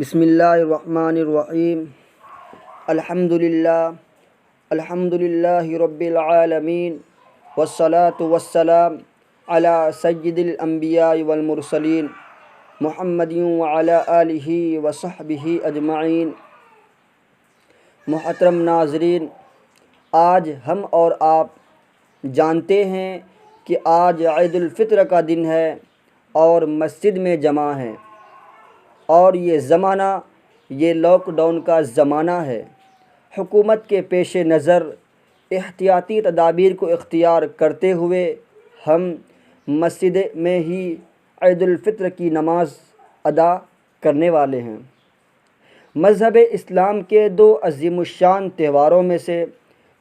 بسم اللہ الرحمن الرحیم الحمد للہ رب العالمین والصلاة والسلام علی سید الانبیاء والمرسلین محمد وعلی آلہ وصحبہ اجمعین۔ محترم ناظرین، آج ہم اور آپ جانتے ہیں کہ آج عید الفطر کا دن ہے اور مسجد میں جمع ہیں، اور یہ زمانہ یہ لاک ڈاؤن کا زمانہ ہے۔ حکومت کے پیش نظر احتیاطی تدابیر کو اختیار کرتے ہوئے ہم مسجد میں ہی عید الفطر کی نماز ادا کرنے والے ہیں۔ مذہب اسلام کے دو عظیم الشان تہواروں میں سے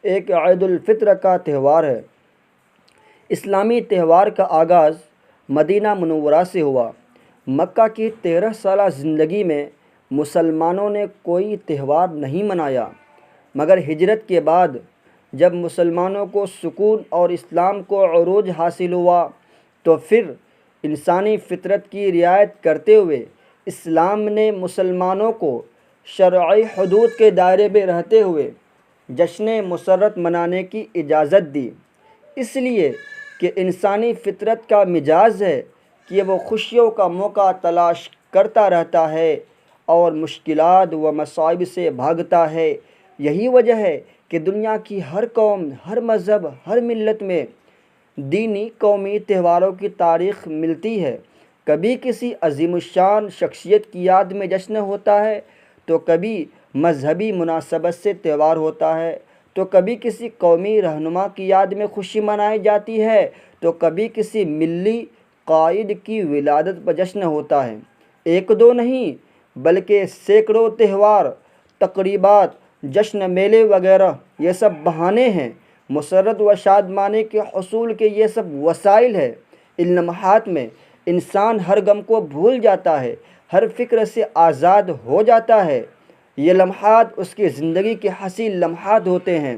ایک عید الفطر کا تہوار ہے۔ اسلامی تہوار کا آغاز مدینہ منورہ سے ہوا۔ مکہ کی 13 سالہ زندگی میں مسلمانوں نے کوئی تہوار نہیں منایا، مگر ہجرت کے بعد جب مسلمانوں کو سکون اور اسلام کو عروج حاصل ہوا تو پھر انسانی فطرت کی رعایت کرتے ہوئے اسلام نے مسلمانوں کو شرعی حدود کے دائرے میں رہتے ہوئے جشن مسرت منانے کی اجازت دی، اس لیے کہ انسانی فطرت کا مزاج ہے کہ وہ خوشیوں کا موقع تلاش کرتا رہتا ہے اور مشکلات و مصائب سے بھاگتا ہے۔ یہی وجہ ہے کہ دنیا کی ہر قوم، ہر مذہب، ہر ملت میں دینی قومی تہواروں کی تاریخ ملتی ہے۔ کبھی کسی عظیم الشان شخصیت کی یاد میں جشن ہوتا ہے تو کبھی مذہبی مناسبت سے تہوار ہوتا ہے، تو کبھی کسی قومی رہنما کی یاد میں خوشی منائی جاتی ہے، تو کبھی کسی ملی قائد کی ولادت پر جشن ہوتا ہے۔ ایک دو نہیں بلکہ سینکڑوں تہوار، تقریبات، جشن، میلے وغیرہ یہ سب بہانے ہیں، مسرت و شادمانی کے حصول کے یہ سب وسائل ہیں۔ ان لمحات میں انسان ہر غم کو بھول جاتا ہے، ہر فکر سے آزاد ہو جاتا ہے۔ یہ لمحات اس کی زندگی کے حسین لمحات ہوتے ہیں۔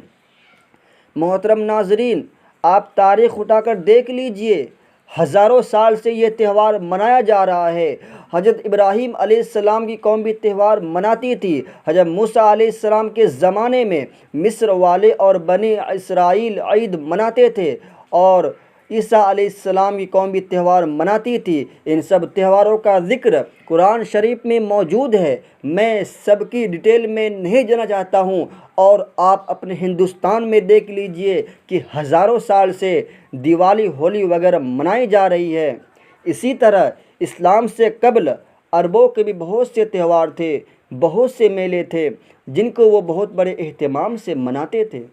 محترم ناظرین، آپ تاریخ اٹھا کر دیکھ لیجئے، ہزاروں سال سے یہ تہوار منایا جا رہا ہے۔ حضرت ابراہیم علیہ السلام کی قوم بھی تہوار مناتی تھی۔ حضرت موسیٰ علیہ السلام کے زمانے میں مصر والے اور بنی اسرائیل عید مناتے تھے، اور عیسیٰ علیہ السلام کی قوم بھی تہوار مناتی تھی۔ ان سب تہواروں کا ذکر قرآن شریف میں موجود ہے، میں سب کی ڈیٹیل میں نہیں جانا چاہتا ہوں، اور آپ اپنے ہندوستان میں دیکھ لیجئے کہ ہزاروں سال سے دیوالی، ہولی وغیرہ منائی جا رہی ہے۔ اسی طرح اسلام سے قبل عربوں کے بھی بہت سے تہوار تھے، بہت سے میلے تھے جن کو وہ بہت بڑے اہتمام سے مناتے تھے۔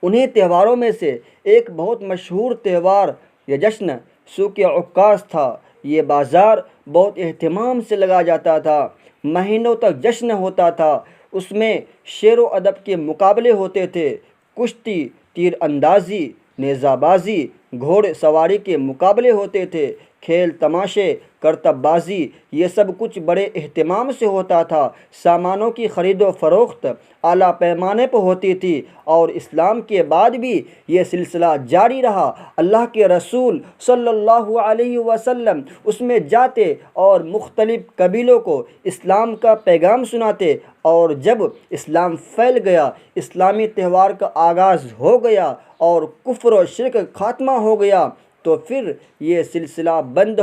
انہیں تہواروں میں سے ایک بہت مشہور تہوار یا جشن سوق عکاظ تھا۔ یہ بازار بہت اہتمام سے لگا جاتا تھا، مہینوں تک جشن ہوتا تھا۔ اس میں شعر و ادب کے مقابلے ہوتے تھے، کشتی، تیر اندازی، نیزہ بازی، گھوڑ سواری کے مقابلے ہوتے تھے، کھیل تماشے، کرتب بازی، یہ سب کچھ بڑے اہتمام سے ہوتا تھا۔ سامانوں کی خرید و فروخت اعلیٰ پیمانے پر ہوتی تھی، اور اسلام کے بعد بھی یہ سلسلہ جاری رہا۔ اللہ کے رسول صلی اللہ علیہ وسلم اس میں جاتے اور مختلف قبیلوں کو اسلام کا پیغام سناتے، اور جب اسلام پھیل گیا، اسلامی تہوار کا آغاز ہو گیا اور کفر و شرک خاتمہ ہو گیا، تو پھر یہ سلسلہ بند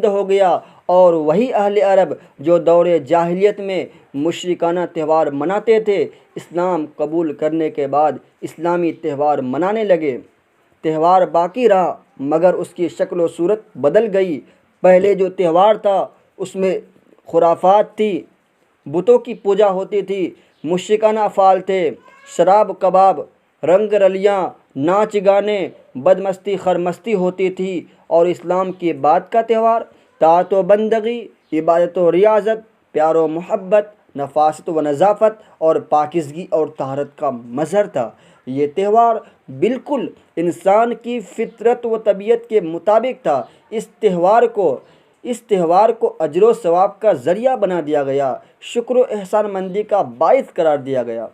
ہو گیا اور وہی اہل عرب جو دور جاہلیت میں مشرکانہ تہوار مناتے تھے، اسلام قبول کرنے کے بعد اسلامی تہوار منانے لگے۔ تہوار باقی رہا مگر اس کی شکل و صورت بدل گئی۔ پہلے جو تہوار تھا اس میں خرافات تھی، بتوں کی پوجا ہوتی تھی، مشرکانہ افعال تھے، شراب کباب، رنگ رلیاں، ناچ گانے، بدمستی خرمستی ہوتی تھی۔ اور اسلام کے بعد کا تہوار طاعت و بندگی، عبادت و ریاضت، پیار و محبت، نفاست و نظافت اور پاکیزگی اور طہارت کا مظہر تھا۔ یہ تہوار بالکل انسان کی فطرت و طبیعت کے مطابق تھا۔ اس تہوار کو اجر و ثواب کا ذریعہ بنا دیا گیا، شکر و احسان مندی کا باعث قرار دیا گیا۔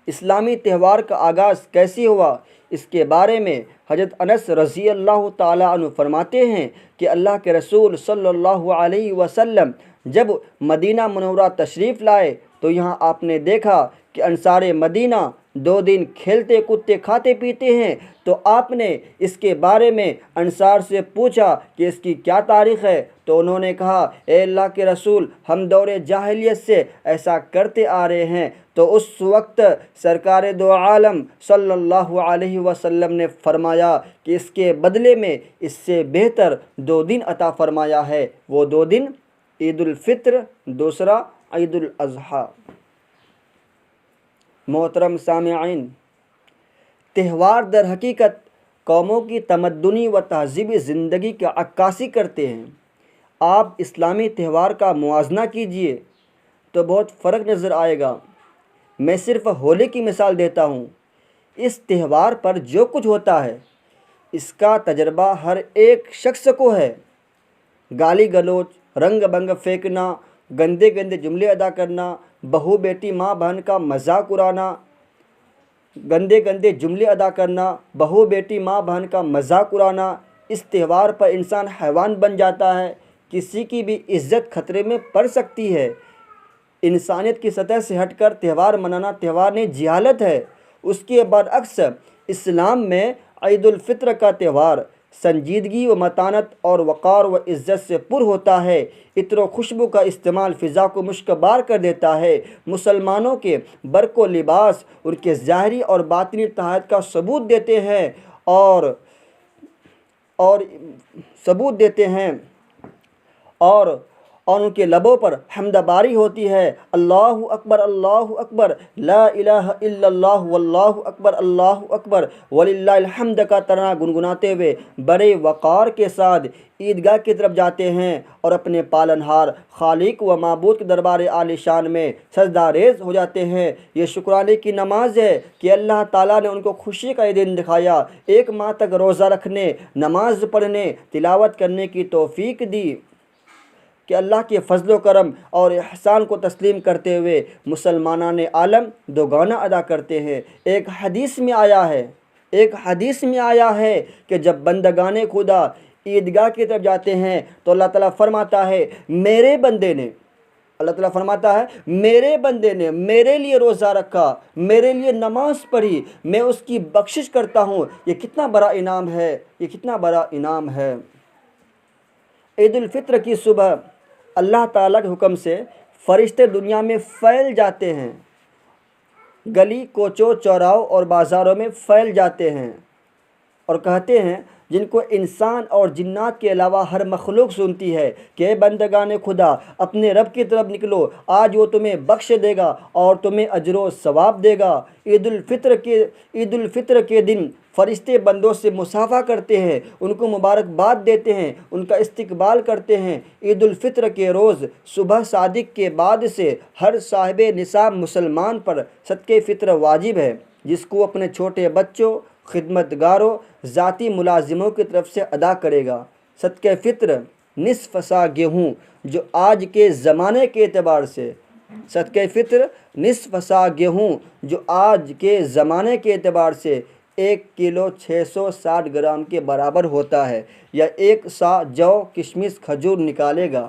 اسلامی تہوار کا آغاز کیسے ہوا، اس کے بارے میں حضرت انس رضی اللہ تعالیٰ عنہ فرماتے ہیں کہ اللہ کے رسول صلی اللہ علیہ وسلم جب مدینہ منورہ تشریف لائے تو یہاں آپ نے دیکھا کہ انصار مدینہ 2 دن کھیلتے کودتے کھاتے پیتے ہیں، تو آپ نے اس کے بارے میں انصار سے پوچھا کہ اس کی کیا تاریخ ہے، تو انہوں نے کہا اے اللہ کے رسول ہم دور جاہلیت سے ایسا کرتے آ رہے ہیں۔ تو اس وقت سرکار دو عالم صلی اللہ علیہ وسلم نے فرمایا کہ اس کے بدلے میں اس سے بہتر 2 دن عطا فرمایا ہے، وہ 2 دن عید الفطر، دوسرا عید الاضحیٰ۔ محترم سامعین، تہوار در حقیقت قوموں کی تمدنی و تہذیبی زندگی کی عکاسی کرتے ہیں۔ آپ اسلامی تہوار کا موازنہ کیجئے تو بہت فرق نظر آئے گا۔ میں صرف ہولی کی مثال دیتا ہوں۔ اس تہوار پر جو کچھ ہوتا ہے اس کا تجربہ ہر ایک شخص کو ہے۔ گالی گلوچ، رنگ بنگ پھینکنا، گندے گندے جملے ادا کرنا، بہو بیٹی ماں بہن کا مذاق اڑانا، بہو بیٹی ماں بہن کا مذاق اڑانا۔ اس تہوار پر انسان حیوان بن جاتا ہے، کسی کی بھی عزت خطرے میں پڑ سکتی ہے۔ انسانیت کی سطح سے ہٹ کر تہوار منانا تہوار نہیں، جہالت ہے۔ اس کے برعکس اسلام میں عید الفطر کا تہوار سنجیدگی و متانت اور وقار و عزت سے پر ہوتا ہے۔ عطر و خوشبو کا استعمال فضا کو مشکبار کر دیتا ہے۔ مسلمانوں کے برق و لباس ان کے ظاہری اور باطنی اتحاد کا ثبوت دیتے ہیں اور ان کے لبوں پر حمد باری ہوتی ہے۔ اللہ اکبر، لا الہ الا اللہ، واللہ اکبر، اللہ اکبر وللہ الحمد کا ترانہ گنگناتے ہوئے بڑے وقار کے ساتھ عیدگاہ کی طرف جاتے ہیں اور اپنے پالنہار خالق و معبود کے دربار عالی شان میں سجدہ ریز ہو جاتے ہیں۔ یہ شکرانے کی نماز ہے کہ اللہ تعالیٰ نے ان کو خوشی کا یہ دن دکھایا، 1 ماہ تک روزہ رکھنے، نماز پڑھنے، تلاوت کرنے کی توفیق دی، کہ اللہ کے فضل و کرم اور احسان کو تسلیم کرتے ہوئے مسلمانان عالم دوگانہ ادا کرتے ہیں۔ ایک حدیث میں آیا ہے کہ جب بندگان خدا عیدگاہ کی طرف جاتے ہیں تو اللہ تعالیٰ فرماتا ہے میرے بندے نے میرے لیے روزہ رکھا، میرے لیے نماز پڑھی، میں اس کی بخشش کرتا ہوں۔ یہ کتنا بڑا انعام ہے۔ عید الفطر کی صبح اللہ تعالیٰ کے حکم سے فرشتے دنیا میں پھیل جاتے ہیں، گلی کوچوں چوراہوں اور بازاروں میں پھیل جاتے ہیں اور کہتے ہیں، جن کو انسان اور جنات کے علاوہ ہر مخلوق سنتی ہے، کہ اے بندگان خدا اپنے رب کی طرف نکلو، آج وہ تمہیں بخش دے گا اور تمہیں اجر و ثواب دے گا۔ عید الفطر کے دن فرشتے بندوں سے مصافحہ کرتے ہیں، ان کو مبارکباد دیتے ہیں، ان کا استقبال کرتے ہیں۔ عید الفطر کے روز صبح صادق کے بعد سے ہر صاحب نصاب مسلمان پر صدقہ فطر واجب ہے، جس کو اپنے چھوٹے بچوں، خدمتگاروں، ذاتی ملازموں کی طرف سے ادا کرے گا۔ صدقہ فطر نصف سا گیہوں جو آج کے زمانے کے اعتبار سے 1 کلو 660 گرام کے برابر ہوتا ہے، یا 1 سا جو کشمش کھجور نکالے گا۔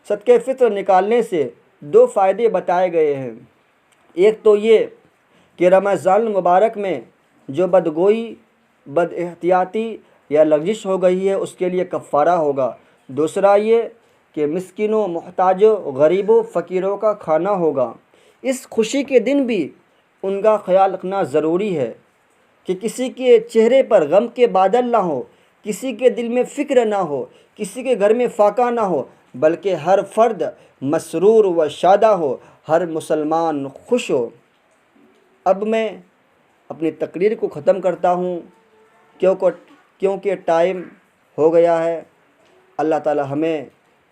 صدقہ فطر نکالنے سے 2 فائدے بتائے گئے ہیں۔ ایک تو یہ کہ رمضان المبارک میں جو بدگوئی، بد احتیاطی یا لغزش ہو گئی ہے اس کے لیے کفارہ ہوگا۔ دوسرا یہ کہ مسکینوں، محتاجوں، غریبوں، فقیروں کا کھانا ہوگا۔ اس خوشی کے دن بھی ان کا خیال رکھنا ضروری ہے کہ کسی کے چہرے پر غم کے بادل نہ ہو، کسی کے دل میں فکر نہ ہو، کسی کے گھر میں فاقہ نہ ہو، بلکہ ہر فرد مسرور و شادہ ہو، ہر مسلمان خوش ہو۔ اب میں اپنی تقریر کو ختم کرتا ہوں کیونکہ ٹائم ہو گیا ہے۔ اللہ تعالی ہمیں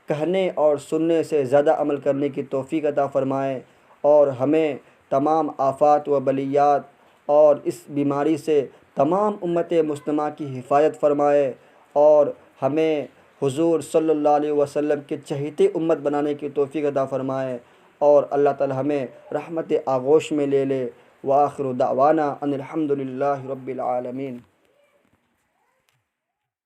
کہنے اور سننے سے زیادہ عمل کرنے کی توفیق عطا فرمائے، اور ہمیں تمام آفات و بلیات اور اس بیماری سے تمام امت مسلمہ کی حفاظت فرمائے، اور ہمیں حضور صلی اللہ علیہ وسلم کے چہیتے امت بنانے کی توفیق عطا فرمائے۔ اور اللہ تعالی ہمیں رحمت آغوش میں لے لے۔ وآخر دعوانا ان الحمد للہ رب العالمین۔